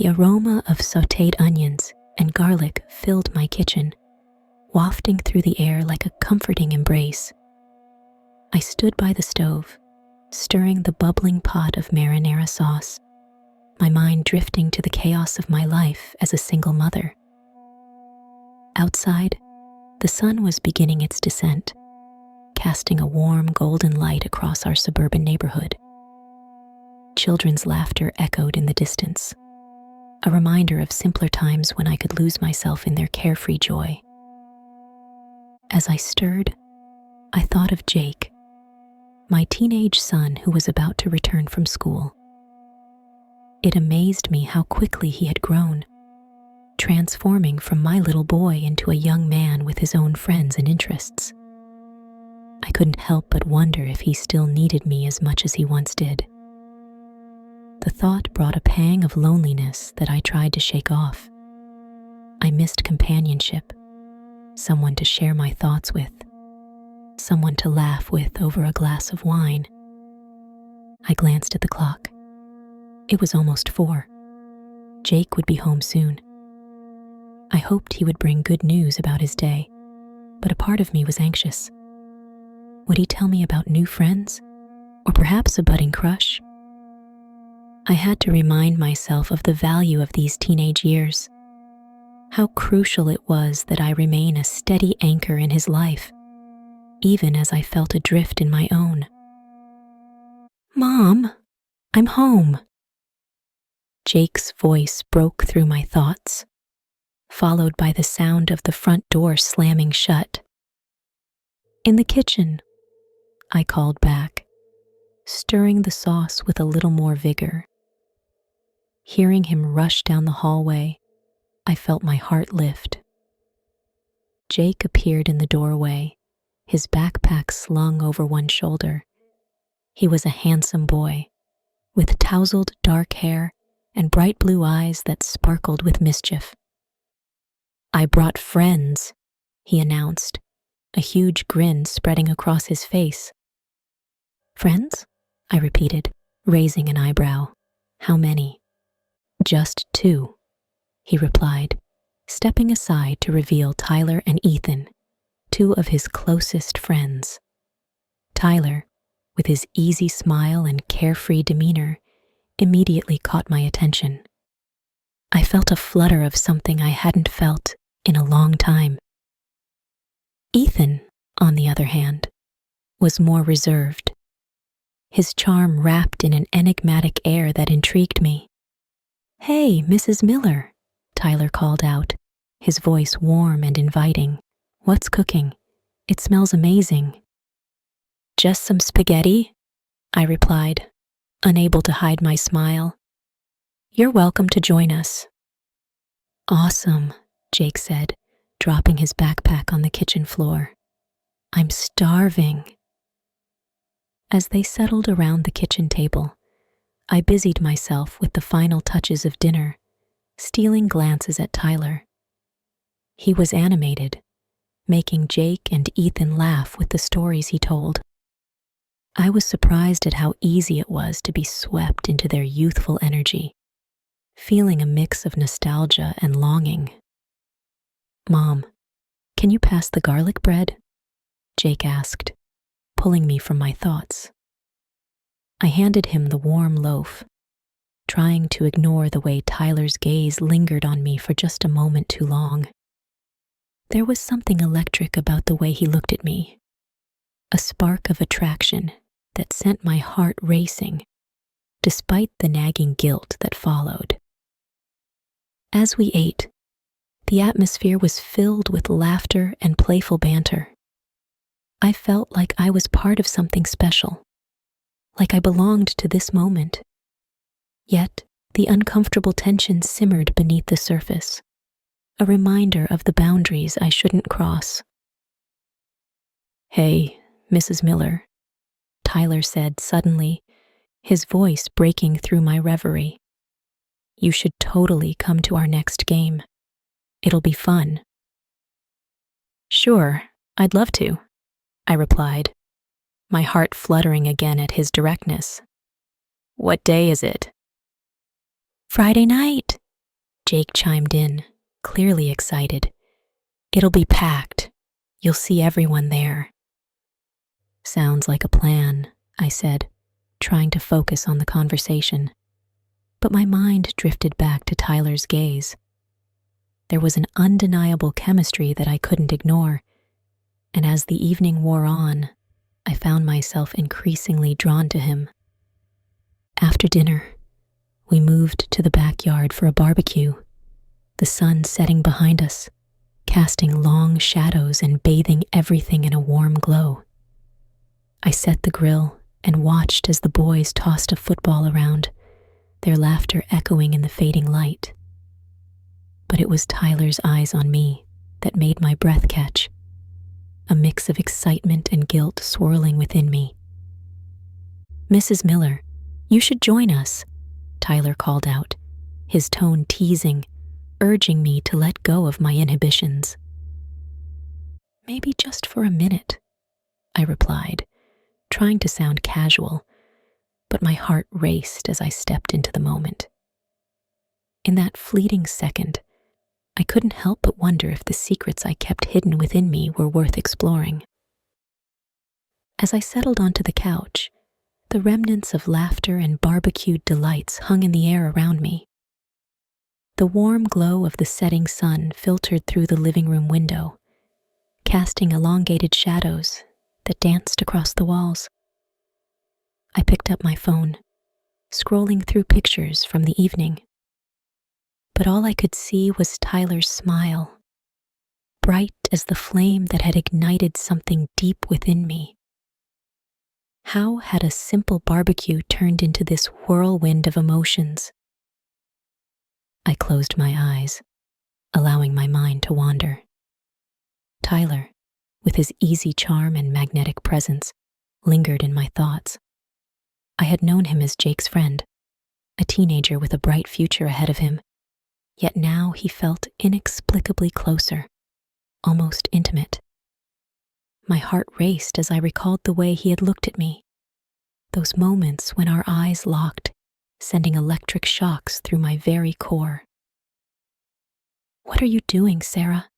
The aroma of sautéed onions and garlic filled my kitchen, wafting through the air like a comforting embrace. I stood by the stove, stirring the bubbling pot of marinara sauce, my mind drifting to the chaos of my life as a single mother. Outside, the sun was beginning its descent, casting a warm golden light across our suburban neighborhood. Children's laughter echoed in the distance, a reminder of simpler times when I could lose myself in their carefree joy. As I stirred, I thought of Jake, my teenage son who was about to return from school. It amazed me how quickly he had grown, transforming from my little boy into a young man with his own friends and interests. I couldn't help but wonder if he still needed me as much as he once did. The thought brought a pang of loneliness that I tried to shake off. I missed companionship, someone to share my thoughts with, someone to laugh with over a glass of wine. I glanced at the clock. It was almost 4. Jake would be home soon. I hoped he would bring good news about his day, but a part of me was anxious. Would he tell me about new friends, or perhaps a budding crush? I had to remind myself of the value of these teenage years, how crucial it was that I remain a steady anchor in his life, even as I felt adrift in my own. "Mom, I'm home." Jake's voice broke through my thoughts, followed by the sound of the front door slamming shut. "In the kitchen," I called back, stirring the sauce with a little more vigor. Hearing him rush down the hallway, I felt my heart lift. Jake appeared in the doorway, his backpack slung over one shoulder. He was a handsome boy, with tousled dark hair and bright blue eyes that sparkled with mischief. "I brought friends," he announced, a huge grin spreading across his face. "Friends?" I repeated, raising an eyebrow. "How many?" "Just 2," he replied, stepping aside to reveal Tyler and Ethan, 2 of his closest friends. Tyler, with his easy smile and carefree demeanor, immediately caught my attention. I felt a flutter of something I hadn't felt in a long time. Ethan, on the other hand, was more reserved, his charm wrapped in an enigmatic air that intrigued me. "Hey, Mrs. Miller," Tyler called out, his voice warm and inviting. "What's cooking? It smells amazing." "Just some spaghetti," I replied, unable to hide my smile. "You're welcome to join us." "Awesome," Jake said, dropping his backpack on the kitchen floor. "I'm starving." As they settled around the kitchen table, I busied myself with the final touches of dinner, stealing glances at Tyler. He was animated, making Jake and Ethan laugh with the stories he told. I was surprised at how easy it was to be swept into their youthful energy, feeling a mix of nostalgia and longing. "Mom, can you pass the garlic bread?" Jake asked, pulling me from my thoughts. I handed him the warm loaf, trying to ignore the way Tyler's gaze lingered on me for just a moment too long. There was something electric about the way he looked at me, a spark of attraction that sent my heart racing, despite the nagging guilt that followed. As we ate, the atmosphere was filled with laughter and playful banter. I felt like I was part of something special, like I belonged to this moment. Yet, the uncomfortable tension simmered beneath the surface, a reminder of the boundaries I shouldn't cross. "Hey, Mrs. Miller," Tyler said suddenly, his voice breaking through my reverie. "You should totally come to our next game. It'll be fun." "Sure, I'd love to," I replied, my heart fluttering again at his directness. "What day is it?" "Friday night," Jake chimed in, clearly excited. "It'll be packed. You'll see everyone there." "Sounds like a plan," I said, trying to focus on the conversation. But my mind drifted back to Tyler's gaze. There was an undeniable chemistry that I couldn't ignore, and as the evening wore on, I found myself increasingly drawn to him. After dinner, we moved to the backyard for a barbecue, the sun setting behind us, casting long shadows and bathing everything in a warm glow. I set the grill and watched as the boys tossed a football around, their laughter echoing in the fading light. But it was Tyler's eyes on me that made my breath catch, a mix of excitement and guilt swirling within me. "Mrs. Miller, you should join us," Tyler called out, his tone teasing, urging me to let go of my inhibitions. "Maybe just for a minute," I replied, trying to sound casual, but my heart raced as I stepped into the moment. In that fleeting second, I couldn't help but wonder if the secrets I kept hidden within me were worth exploring. As I settled onto the couch, the remnants of laughter and barbecued delights hung in the air around me. The warm glow of the setting sun filtered through the living room window, casting elongated shadows that danced across the walls. I picked up my phone, scrolling through pictures from the evening. But all I could see was Tyler's smile, bright as the flame that had ignited something deep within me. How had a simple barbecue turned into this whirlwind of emotions? I closed my eyes, allowing my mind to wander. Tyler, with his easy charm and magnetic presence, lingered in my thoughts. I had known him as Jake's friend, a teenager with a bright future ahead of him, yet now he felt inexplicably closer, almost intimate. My heart raced as I recalled the way he had looked at me, those moments when our eyes locked, sending electric shocks through my very core. "What are you doing, Sarah?"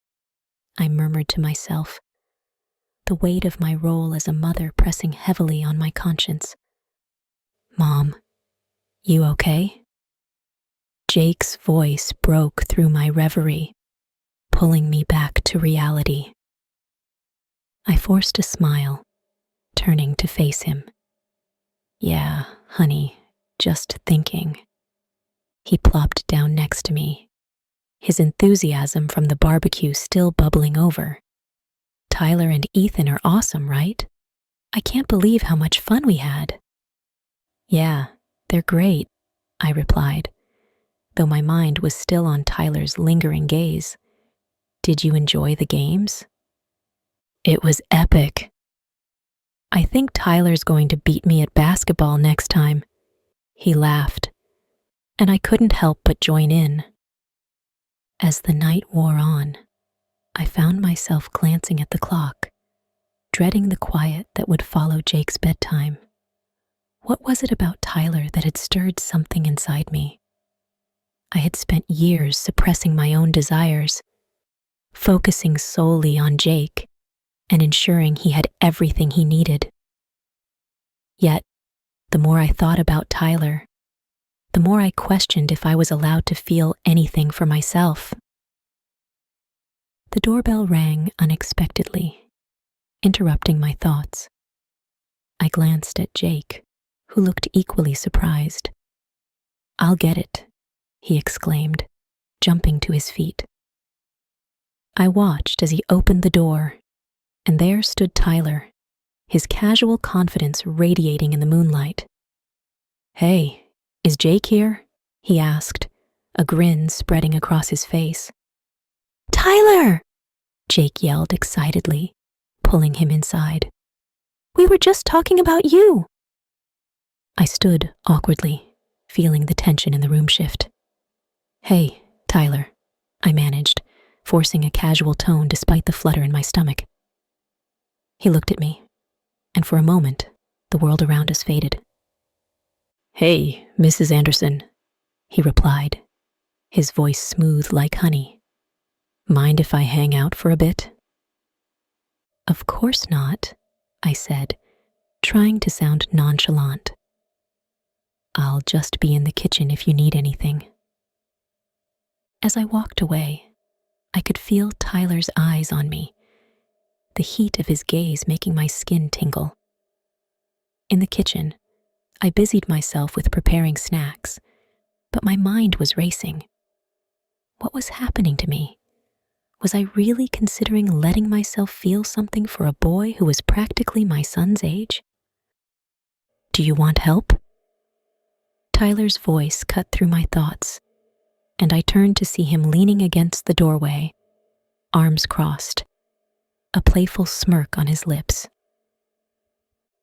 I murmured to myself, the weight of my role as a mother pressing heavily on my conscience. "Mom, you okay?" Jake's voice broke through my reverie, pulling me back to reality. I forced a smile, turning to face him. "Yeah, honey, just thinking." He plopped down next to me, his enthusiasm from the barbecue still bubbling over. "Tyler and Ethan are awesome, right? I can't believe how much fun we had." "Yeah, they're great," I replied, though my mind was still on Tyler's lingering gaze. "Did you enjoy the games?" "It was epic." "I think Tyler's going to beat me at basketball next time." He laughed, and I couldn't help but join in. As the night wore on, I found myself glancing at the clock, dreading the quiet that would follow Jake's bedtime. What was it about Tyler that had stirred something inside me? I had spent years suppressing my own desires, focusing solely on Jake and ensuring he had everything he needed. Yet, the more I thought about Tyler, the more I questioned if I was allowed to feel anything for myself. The doorbell rang unexpectedly, interrupting my thoughts. I glanced at Jake, who looked equally surprised. "I'll get it," he exclaimed, jumping to his feet. I watched as he opened the door, and there stood Tyler, his casual confidence radiating in the moonlight. "Hey, is Jake here?" he asked, a grin spreading across his face. "Tyler!" Jake yelled excitedly, pulling him inside. "We were just talking about you." I stood awkwardly, feeling the tension in the room shift. "Hey, Tyler," I managed, forcing a casual tone despite the flutter in my stomach. He looked at me, and for a moment, the world around us faded. "Hey, Mrs. Anderson," he replied, his voice smooth like honey. Mind if I hang out for a bit? Of course not, I said, trying to sound nonchalant. I'll just be in the kitchen if you need anything. As I walked away, I could feel Tyler's eyes on me, the heat of his gaze making my skin tingle. In the kitchen, I busied myself with preparing snacks, but my mind was racing. What was happening to me? Was I really considering letting myself feel something for a boy who was practically my son's age? Do you want help? Tyler's voice cut through my thoughts, and I turned to see him leaning against the doorway, arms crossed, a playful smirk on his lips.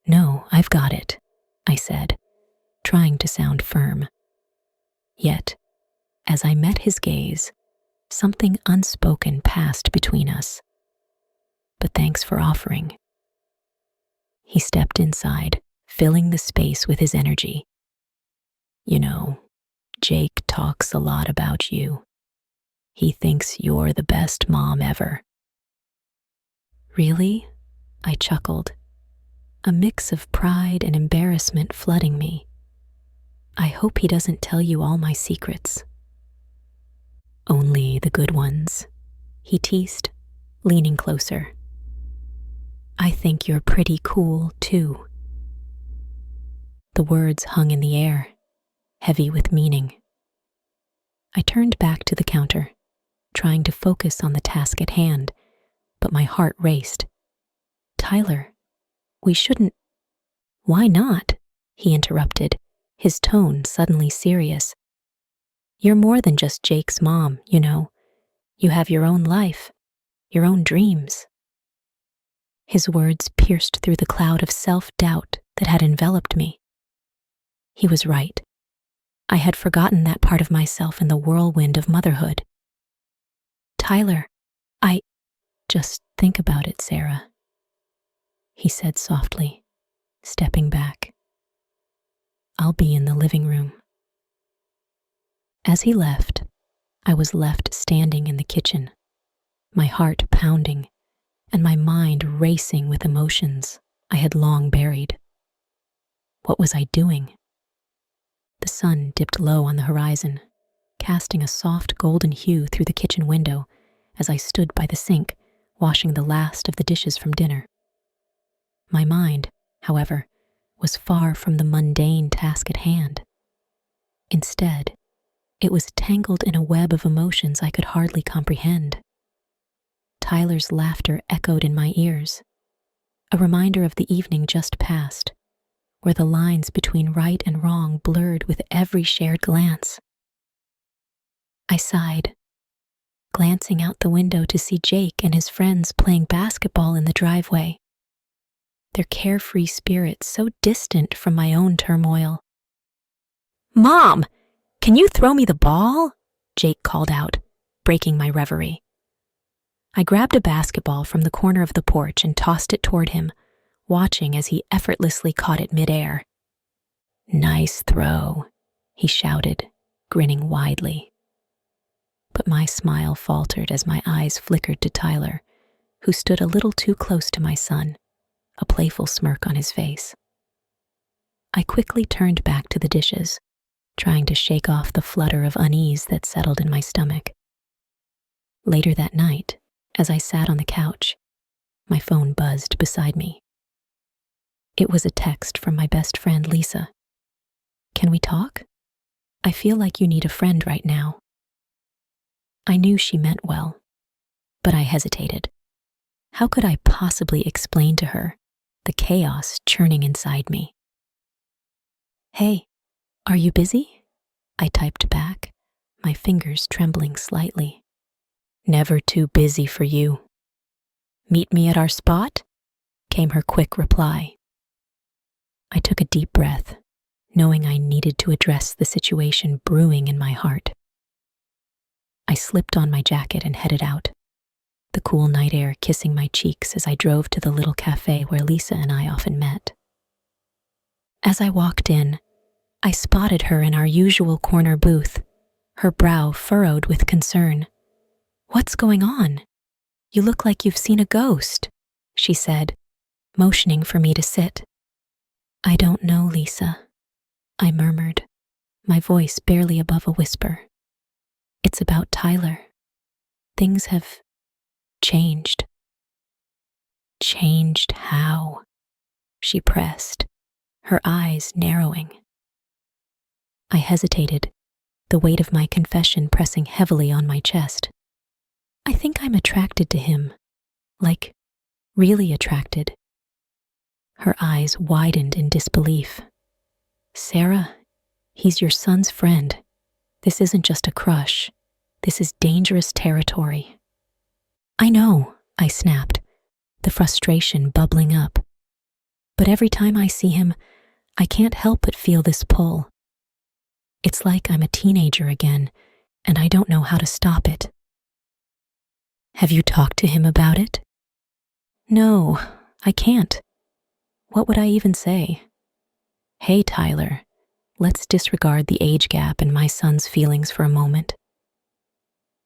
No, I've got it, I said, trying to sound firm. Yet, as I met his gaze, something unspoken passed between us. But thanks for offering. He stepped inside, filling the space with his energy. You know, Jake talks a lot about you. He thinks you're the best mom ever. Really? I chuckled, a mix of pride and embarrassment flooding me. I hope he doesn't tell you all my secrets. Only the good ones, he teased, leaning closer. I think you're pretty cool, too. The words hung in the air, heavy with meaning. I turned back to the counter, trying to focus on the task at hand, but my heart raced. Tyler, we shouldn't. Why not? He interrupted, his tone suddenly serious. You're more than just Jake's mom, you know. You have your own life, your own dreams. His words pierced through the cloud of self-doubt that had enveloped me. He was right. I had forgotten that part of myself in the whirlwind of motherhood. Tyler, just think about it, Sarah, he said softly, stepping back. I'll be in the living room. As he left, I was left standing in the kitchen, my heart pounding and my mind racing with emotions I had long buried. What was I doing? The sun dipped low on the horizon, casting a soft golden hue through the kitchen window as I stood by the sink, washing the last of the dishes from dinner. My mind, however, was far from the mundane task at hand. Instead, it was tangled in a web of emotions I could hardly comprehend. Tyler's laughter echoed in my ears, a reminder of the evening just past, where the lines between right and wrong blurred with every shared glance. I sighed, glancing out the window to see Jake and his friends playing basketball in the driveway, their carefree spirits so distant from my own turmoil. Mom, can you throw me the ball? Jake called out, breaking my reverie. I grabbed a basketball from the corner of the porch and tossed it toward him, watching as he effortlessly caught it midair. Nice throw, he shouted, grinning widely. But my smile faltered as my eyes flickered to Tyler, who stood a little too close to my son, a playful smirk on his face. I quickly turned back to the dishes, trying to shake off the flutter of unease that settled in my stomach. Later that night, as I sat on the couch, my phone buzzed beside me. It was a text from my best friend, Lisa. Can we talk? I feel like you need a friend right now. I knew she meant well, but I hesitated. How could I possibly explain to her the chaos churning inside me? Hey, are you busy? I typed back, my fingers trembling slightly. Never too busy for you. Meet me at our spot? Came her quick reply. I took a deep breath, knowing I needed to address the situation brewing in my heart. I slipped on my jacket and headed out, the cool night air kissing my cheeks as I drove to the little cafe where Lisa and I often met. As I walked in, I spotted her in our usual corner booth, her brow furrowed with concern. "What's going on? You look like you've seen a ghost," she said, motioning for me to sit. "I don't know, Lisa," I murmured, my voice barely above a whisper. "It's about Tyler. Things have changed." "Changed how?" she pressed, her eyes narrowing. I hesitated, the weight of my confession pressing heavily on my chest. "I think I'm attracted to him, like, really attracted." Her eyes widened in disbelief. "Sarah, he's your son's friend. This isn't just a crush. This is dangerous territory." "I know," I snapped, the frustration bubbling up. "But every time I see him, I can't help but feel this pull. It's like I'm a teenager again, and I don't know how to stop it." "Have you talked to him about it?" "No, I can't. What would I even say? Hey, Tyler, let's disregard the age gap and my son's feelings for a moment."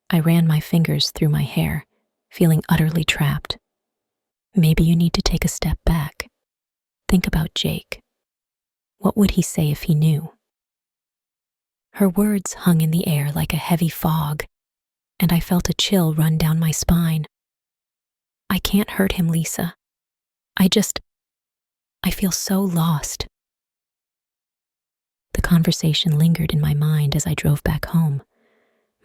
I ran my fingers through my hair, feeling utterly trapped. "Maybe you need to take a step back. Think about Jake. What would he say if he knew?" Her words hung in the air like a heavy fog, and I felt a chill run down my spine. "I can't hurt him, Lisa. I feel so lost." The conversation lingered in my mind as I drove back home,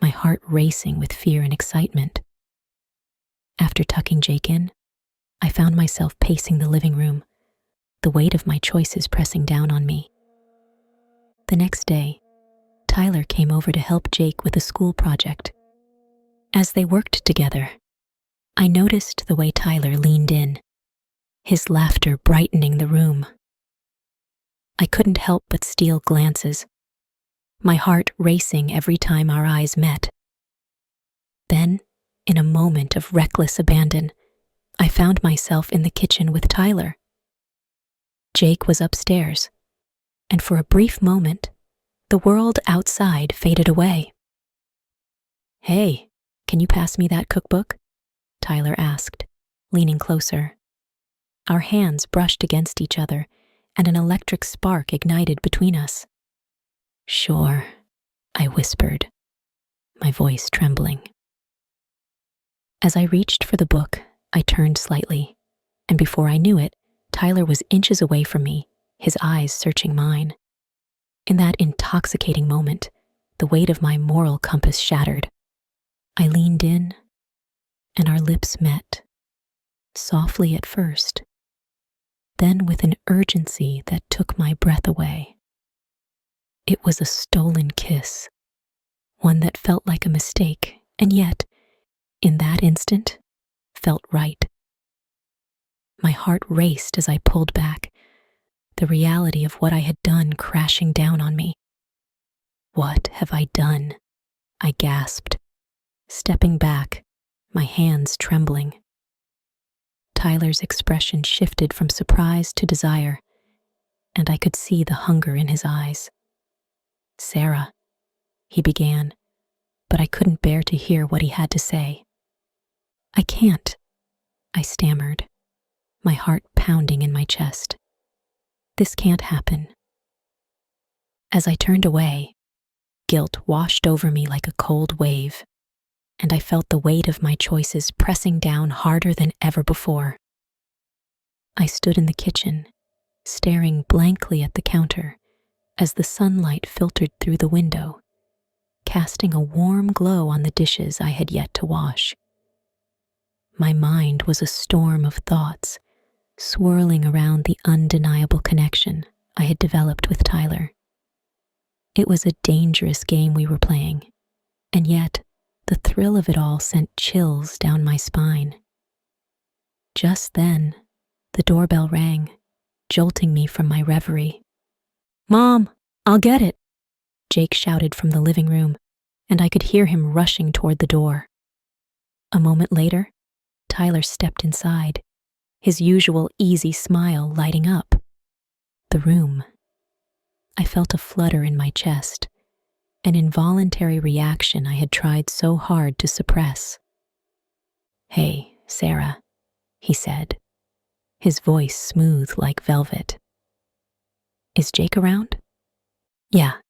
my heart racing with fear and excitement. After tucking Jake in, I found myself pacing the living room, the weight of my choices pressing down on me. The next day, Tyler came over to help Jake with a school project. As they worked together, I noticed the way Tyler leaned in, his laughter brightening the room. I couldn't help but steal glances, my heart racing every time our eyes met. Then, in a moment of reckless abandon, I found myself in the kitchen with Tyler. Jake was upstairs, and for a brief moment, the world outside faded away. "Hey, can you pass me that cookbook?" Tyler asked, leaning closer. Our hands brushed against each other, and an electric spark ignited between us. "Sure," I whispered, my voice trembling. As I reached for the book, I turned slightly, and before I knew it, Tyler was inches away from me, his eyes searching mine. In that intoxicating moment, the weight of my moral compass shattered. I leaned in, and our lips met, softly at first, then with an urgency that took my breath away. It was a stolen kiss, one that felt like a mistake, and yet, in that instant, felt right. My heart raced as I pulled back, the reality of what I had done crashing down on me. "What have I done?" I gasped, stepping back, my hands trembling. Tyler's expression shifted from surprise to desire, and I could see the hunger in his eyes. "Sarah," he began, but I couldn't bear to hear what he had to say. "I can't," I stammered, my heart pounding in my chest. "This can't happen." As I turned away, guilt washed over me like a cold wave, and I felt the weight of my choices pressing down harder than ever before. I stood in the kitchen, staring blankly at the counter as the sunlight filtered through the window, casting a warm glow on the dishes I had yet to wash. My mind was a storm of thoughts, swirling around the undeniable connection I had developed with Tyler. It was a dangerous game we were playing, and yet the thrill of it all sent chills down my spine. Just then, the doorbell rang, jolting me from my reverie. "Mom, I'll get it," Jake shouted from the living room, and I could hear him rushing toward the door. A moment later, Tyler stepped inside, his usual easy smile lighting up the room. I felt a flutter in my chest, an involuntary reaction I had tried so hard to suppress. "Hey, Sarah," he said, his voice smooth like velvet. "Is Jake around?" "Yeah,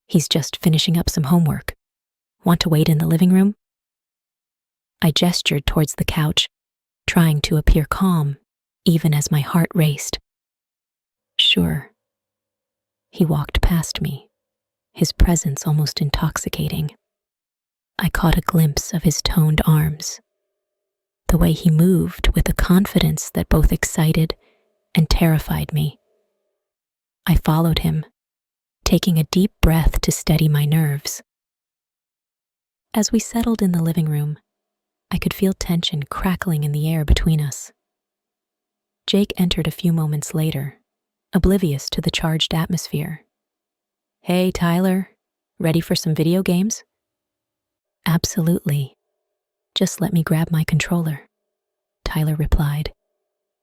he's just finishing up some homework. Want to wait in the living room?" I gestured towards the couch, trying to appear calm, even as my heart raced. "Sure." He walked past me, his presence almost intoxicating. I caught a glimpse of his toned arms, the way he moved with a confidence that both excited and terrified me. I followed him, taking a deep breath to steady my nerves. As we settled in the living room, I could feel tension crackling in the air between us. Jake entered a few moments later, oblivious to the charged atmosphere. "Hey, Tyler, ready for some video games?" "Absolutely. Just let me grab my controller," Tyler replied,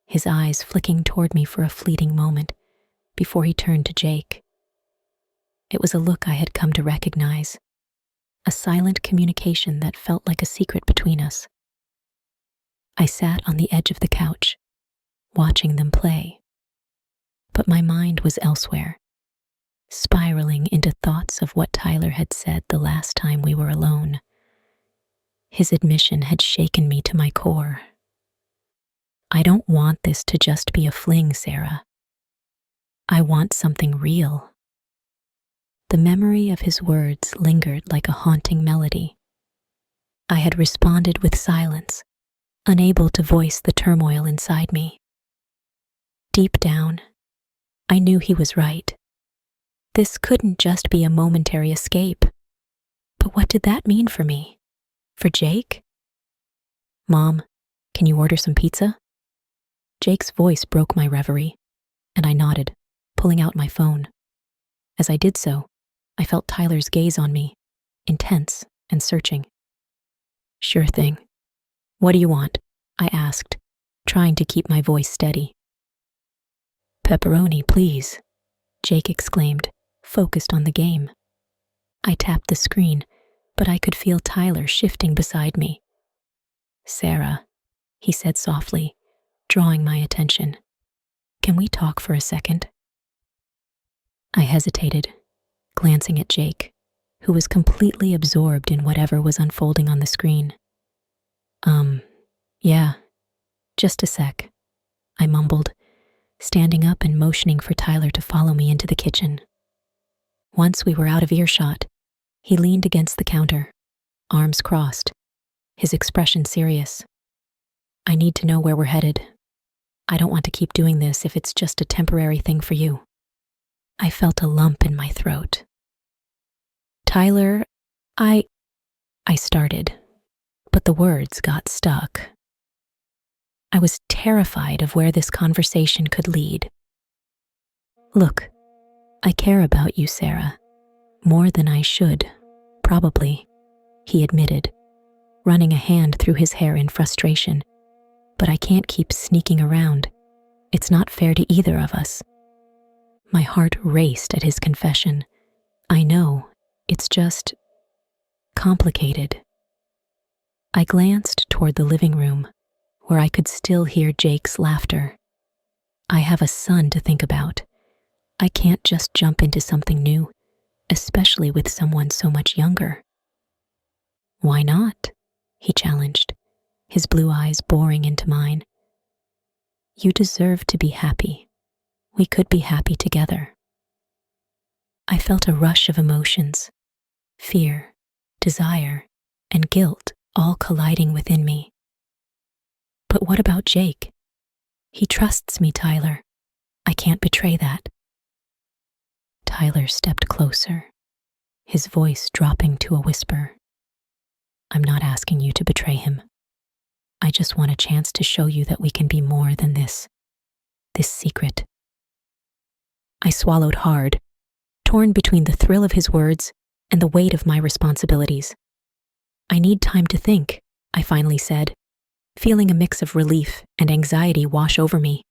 his eyes flicking toward me for a fleeting moment before he turned to Jake. It was a look I had come to recognize, a silent communication that felt like a secret between us. I sat on the edge of the couch, watching them play, but my mind was elsewhere, spiraling into thoughts of what Tyler had said the last time we were alone. His admission had shaken me to my core. "I don't want this to just be a fling, Sarah. I want something real." The memory of his words lingered like a haunting melody. I had responded with silence, unable to voice the turmoil inside me. Deep down, I knew he was right. This couldn't just be a momentary escape. But what did that mean for me? For Jake? "Mom, can you order some pizza?" Jake's voice broke my reverie, and I nodded, pulling out my phone. As I did so, I felt Tyler's gaze on me, intense and searching. "Sure thing. What do you want?" I asked, trying to keep my voice steady. "Pepperoni, please," Jake exclaimed, focused on the game. I tapped the screen, but I could feel Tyler shifting beside me. "Sarah," he said softly, drawing my attention. "Can we talk for a second?" I hesitated, glancing at Jake, who was completely absorbed in whatever was unfolding on the screen. Yeah, just a sec," I mumbled, standing up and motioning for Tyler to follow me into the kitchen. Once we were out of earshot, he leaned against the counter, arms crossed, his expression serious. "I need to know where we're headed. I don't want to keep doing this if it's just a temporary thing for you." I felt a lump in my throat. "Tyler, I started, but the words got stuck. I was terrified of where this conversation could lead. "Look, I care about you, Sarah, more than I should, probably," he admitted, running a hand through his hair in frustration. "But I can't keep sneaking around. It's not fair to either of us." My heart raced at his confession. "I know, it's just complicated." I glanced toward the living room, where I could still hear Jake's laughter. I have a son to think about. I can't just jump into something new, especially with someone so much younger. "Why not?" he challenged, his blue eyes boring into mine. "You deserve to be happy. We could be happy together." I felt a rush of emotions, fear, desire, and guilt all colliding within me. But what about Jake? He trusts me, Tyler. I can't betray that. Tyler stepped closer, his voice dropping to a whisper. "I'm not asking you to betray him. I just want a chance to show you that we can be more than this secret." I swallowed hard, torn between the thrill of his words and the weight of my responsibilities. "I need time to think," I finally said, feeling a mix of relief and anxiety wash over me.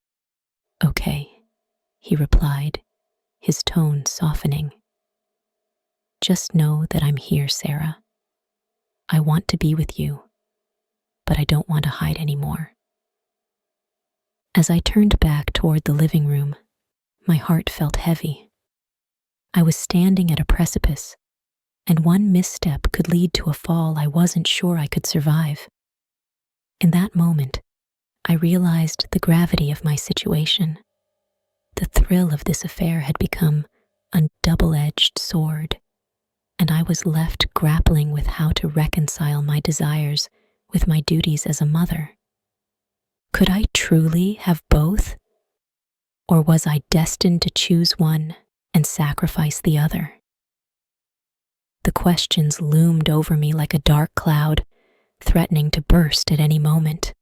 "Okay," he replied, his tone softening. Just know that I'm here, Sarah. I want to be with you, but I don't want to hide anymore. As I turned back toward the living room, my heart felt heavy. I was standing at a precipice, and one misstep could lead to a fall I wasn't sure I could survive. In that moment, I realized the gravity of my situation. The thrill of this affair had become a double-edged sword, and I was left grappling with how to reconcile my desires with my duties as a mother. Could I truly have both? Or was I destined to choose one and sacrifice the other? The questions loomed over me like a dark cloud, threatening to burst at any moment.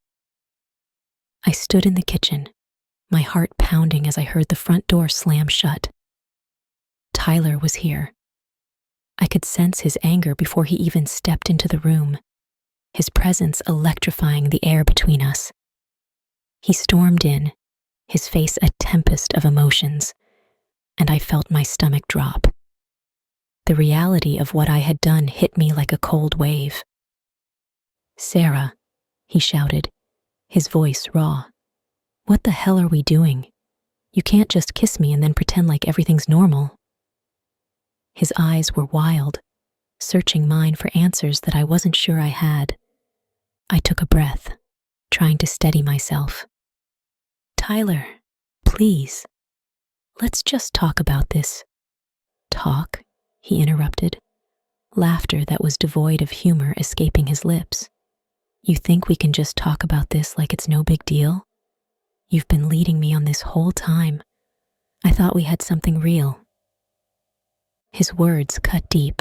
I stood in the kitchen, my heart pounding as I heard the front door slam shut. Tyler was here. I could sense his anger before he even stepped into the room, his presence electrifying the air between us. He stormed in, his face a tempest of emotions, and I felt my stomach drop. The reality of what I had done hit me like a cold wave. "Sarah," he shouted, his voice raw. "What the hell are we doing? You can't just kiss me and then pretend like everything's normal." His eyes were wild, searching mine for answers that I wasn't sure I had. I took a breath, trying to steady myself. "Tyler, please, let's just talk about this." "Talk?" he interrupted, laughter that was devoid of humor escaping his lips. "You think we can just talk about this like it's no big deal? You've been leading me on this whole time. I thought we had something real." His words cut deep.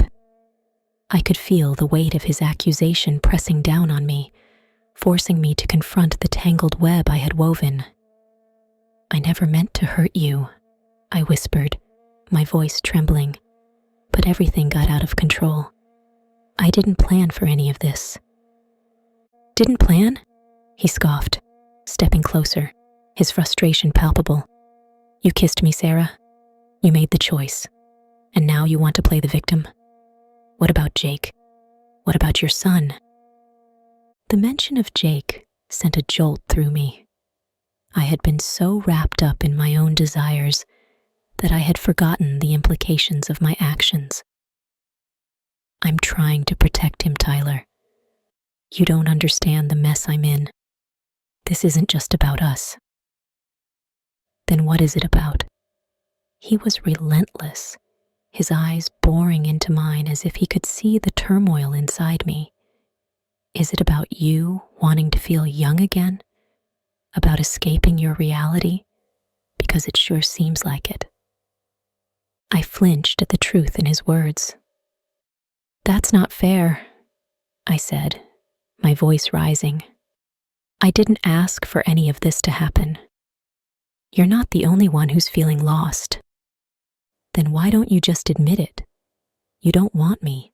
I could feel the weight of his accusation pressing down on me, forcing me to confront the tangled web I had woven. "I never meant to hurt you," I whispered, my voice trembling, but everything got out of control. "I didn't plan for any of this." "Didn't plan?" he scoffed, stepping closer, his frustration palpable. "You kissed me, Sarah. You made the choice. And now you want to play the victim? What about Jake? What about your son?" The mention of Jake sent a jolt through me. I had been so wrapped up in my own desires that I had forgotten the implications of my actions. "I'm trying to protect him, Tyler. You don't understand the mess I'm in. This isn't just about us." "Then what is it about?" He was relentless, his eyes boring into mine as if he could see the turmoil inside me. "Is it about you wanting to feel young again? About escaping your reality? Because it sure seems like it." I flinched at the truth in his words. "That's not fair," I said, my voice rising. "I didn't ask for any of this to happen. You're not the only one who's feeling lost. Then why don't you just admit it? You don't want me.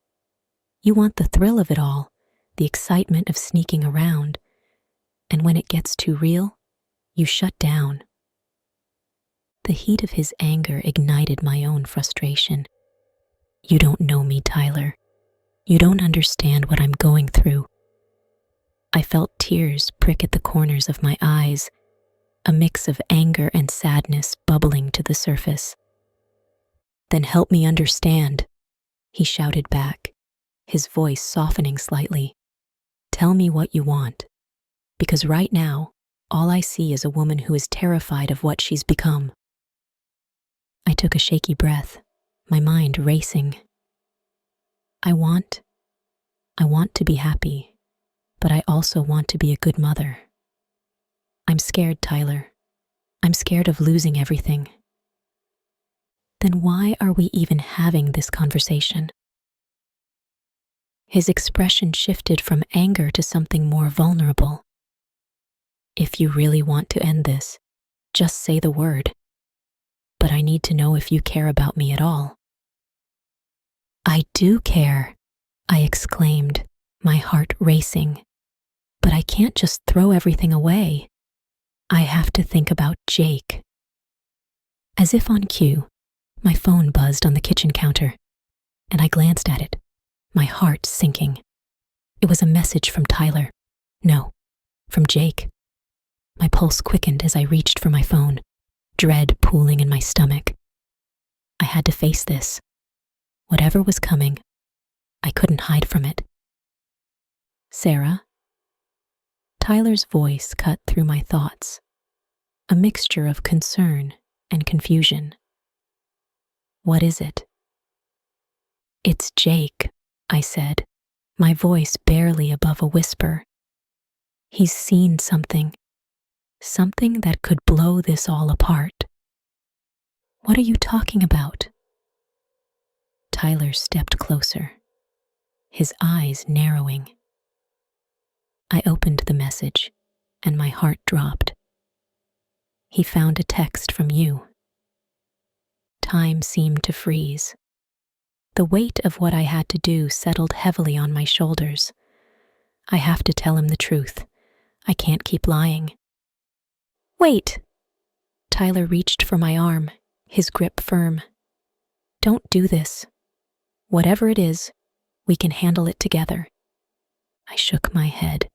You want the thrill of it all, the excitement of sneaking around. And when it gets too real, you shut down." The heat of his anger ignited my own frustration. "You don't know me, Tyler. You don't understand what I'm going through." I felt tears prick at the corners of my eyes, a mix of anger and sadness bubbling to the surface. "Then help me understand," he shouted back, his voice softening slightly. "Tell me what you want, because right now, all I see is a woman who is terrified of what she's become." I took a shaky breath, my mind racing. I want to be happy, but I also want to be a good mother. I'm scared, Tyler. I'm scared of losing everything." "Then why are we even having this conversation?" His expression shifted from anger to something more vulnerable. "If you really want to end this, just say the word. But I need to know if you care about me at all." "I do care," I exclaimed, my heart racing. "But I can't just throw everything away. I have to think about Jake." As if on cue, my phone buzzed on the kitchen counter. and I glanced at it, my heart sinking. It was a message from Tyler. No, from Jake. My pulse quickened as I reached for my phone, dread pooling in my stomach. I had to face this. Whatever was coming, I couldn't hide from it. Sarah? Tyler's voice cut through my thoughts, a mixture of concern and confusion. What is it? It's Jake, I said, my voice barely above a whisper. He's seen something that could blow this all apart. What are you talking about? Tyler stepped closer, his eyes narrowing. I opened the message, and my heart dropped. He found a text from you. Time seemed to freeze. The weight of what I had to do settled heavily on my shoulders. I have to tell him the truth. I can't keep lying. Wait! Tyler reached for my arm, his grip firm. Don't do this. Whatever it is, we can handle it together. I shook my head,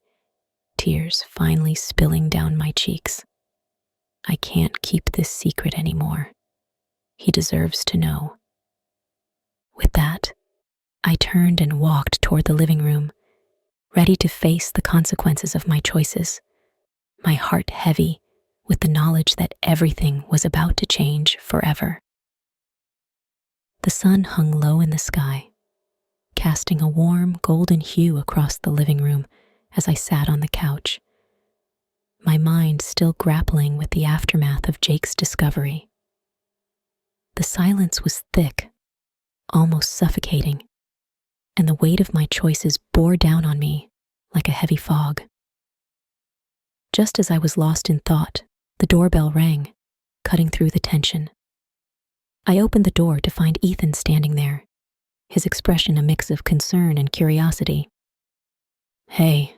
tears finally spilling down my cheeks. I can't keep this secret anymore. He deserves to know. With that, I turned and walked toward the living room, ready to face the consequences of my choices, my heart heavy with the knowledge that everything was about to change forever. The sun hung low in the sky, casting a warm golden hue across the living room as I sat on the couch, my mind still grappling with the aftermath of Jake's discovery. The silence was thick, almost suffocating, and the weight of my choices bore down on me like a heavy fog. Just as I was lost in thought, the doorbell rang, cutting through the tension. I opened the door to find Ethan standing there, his expression a mix of concern and curiosity. Hey,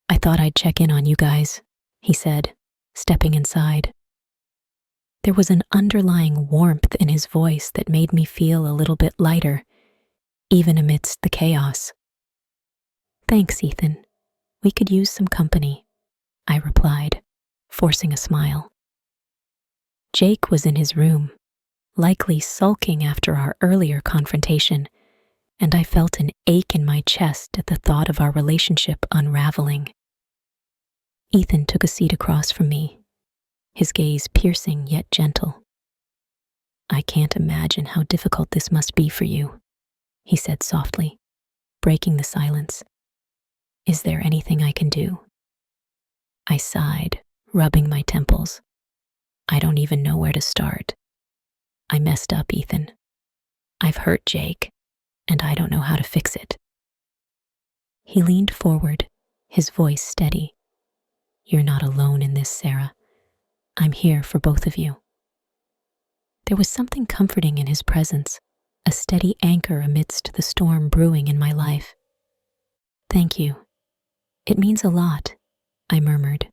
I thought I'd check in on you guys, he said, stepping inside. There was an underlying warmth in his voice that made me feel a little bit lighter, even amidst the chaos. Thanks, Ethan. We could use some company, I replied, forcing a smile. Jake was in his room, likely sulking after our earlier confrontation, and I felt an ache in my chest at the thought of our relationship unraveling. Ethan took a seat across from me, his gaze piercing yet gentle. I can't imagine how difficult this must be for you, he said softly, breaking the silence. Is there anything I can do? I sighed, rubbing my temples. I don't even know where to start. I messed up, Ethan. I've hurt Jake, and I don't know how to fix it. He leaned forward, his voice steady. You're not alone in this, Sarah. I'm here for both of you. There was something comforting in his presence, a steady anchor amidst the storm brewing in my life. Thank you. It means a lot, I murmured.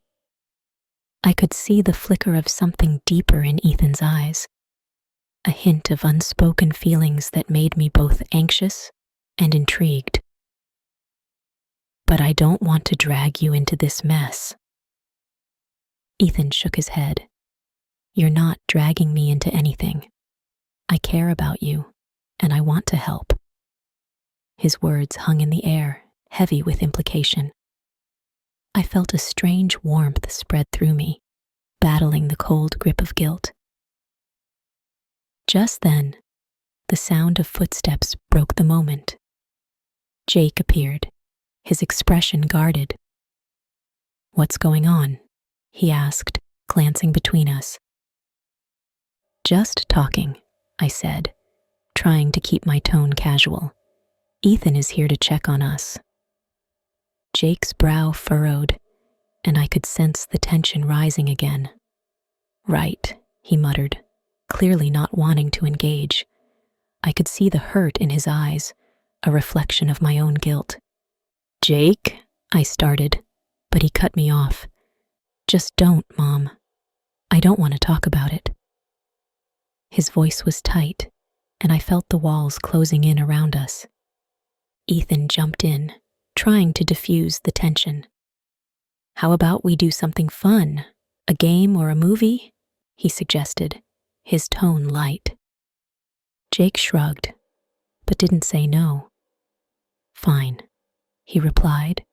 I could see the flicker of something deeper in Ethan's eyes, a hint of unspoken feelings that made me both anxious and intrigued. But I don't want to drag you into this mess. Ethan shook his head. You're not dragging me into anything. I care about you, and I want to help. His words hung in the air, heavy with implication. I felt a strange warmth spread through me, battling the cold grip of guilt. Just then, the sound of footsteps broke the moment. Jake appeared, his expression guarded. What's going on? He asked, glancing between us. Just talking, I said, trying to keep my tone casual. Ethan is here to check on us. Jake's brow furrowed, and I could sense the tension rising again. Right, he muttered, clearly not wanting to engage. I could see the hurt in his eyes, a reflection of my own guilt. Jake, I started, but he cut me off. Just don't, Mom. I don't want to talk about it. His voice was tight, and I felt the walls closing in around us. Ethan jumped in, trying to diffuse the tension. "How about we do something fun? A game or a movie?" he suggested, his tone light. Jake shrugged, but didn't say no. "Fine," he replied,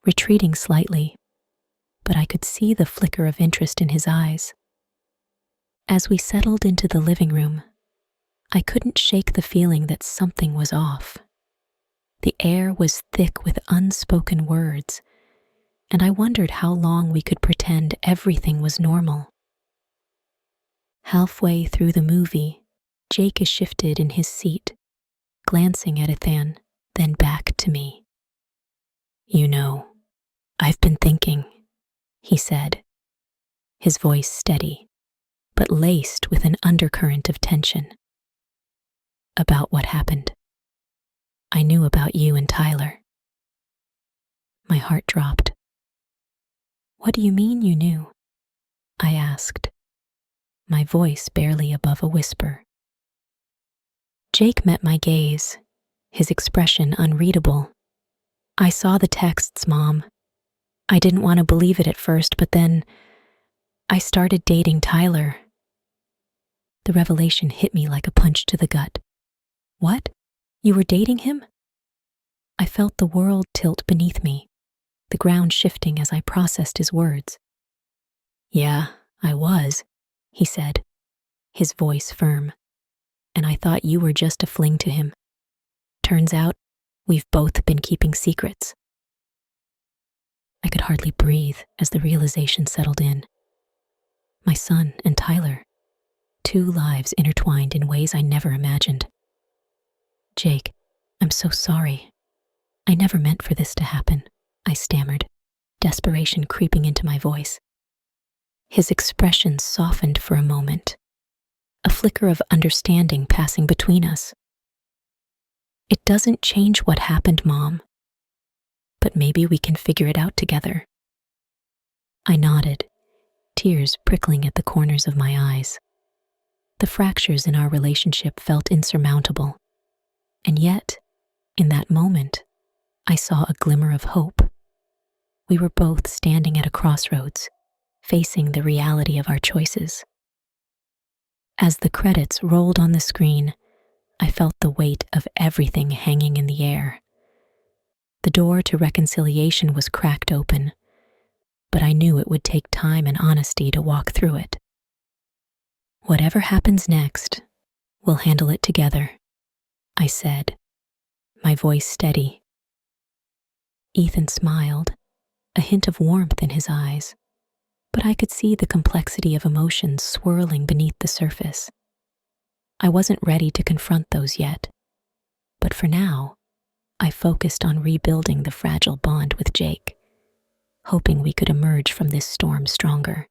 retreating slightly, but I could see the flicker of interest in his eyes. As we settled into the living room, I couldn't shake the feeling that something was off. The air was thick with unspoken words, and I wondered how long we could pretend everything was normal. Halfway through the movie, Jake shifted in his seat, glancing at Ethan, then back to me. "You know, I've been thinking," he said, his voice steady, but laced with an undercurrent of tension. "About what happened. I knew about you and Tyler." My heart dropped. "What do you mean you knew?" I asked, my voice barely above a whisper. Jake met my gaze, his expression unreadable. "I saw the texts, Mom. I didn't want to believe it at first, but then I started dating Tyler." The revelation hit me like a punch to the gut. "What? You were dating him?" I felt the world tilt beneath me, the ground shifting as I processed his words. "Yeah, I was," he said, his voice firm. "And I thought you were just a fling to him. Turns out, we've both been keeping secrets." I could hardly breathe as the realization settled in. My son and Tyler, two lives intertwined in ways I never imagined. "Jake, I'm so sorry. I never meant for this to happen," I stammered, desperation creeping into my voice. His expression softened for a moment, a flicker of understanding passing between us. "It doesn't change what happened, Mom, but maybe we can figure it out together." I nodded, tears prickling at the corners of my eyes. The fractures in our relationship felt insurmountable, and yet, in that moment, I saw a glimmer of hope. We were both standing at a crossroads, facing the reality of our choices. As the credits rolled on the screen, I felt the weight of everything hanging in the air. The door to reconciliation was cracked open, but I knew it would take time and honesty to walk through it. "Whatever happens next, we'll handle it together," I said, my voice steady. Ethan smiled, a hint of warmth in his eyes, but I could see the complexity of emotions swirling beneath the surface. I wasn't ready to confront those yet, but for now, I focused on rebuilding the fragile bond with Jake, hoping we could emerge from this storm stronger.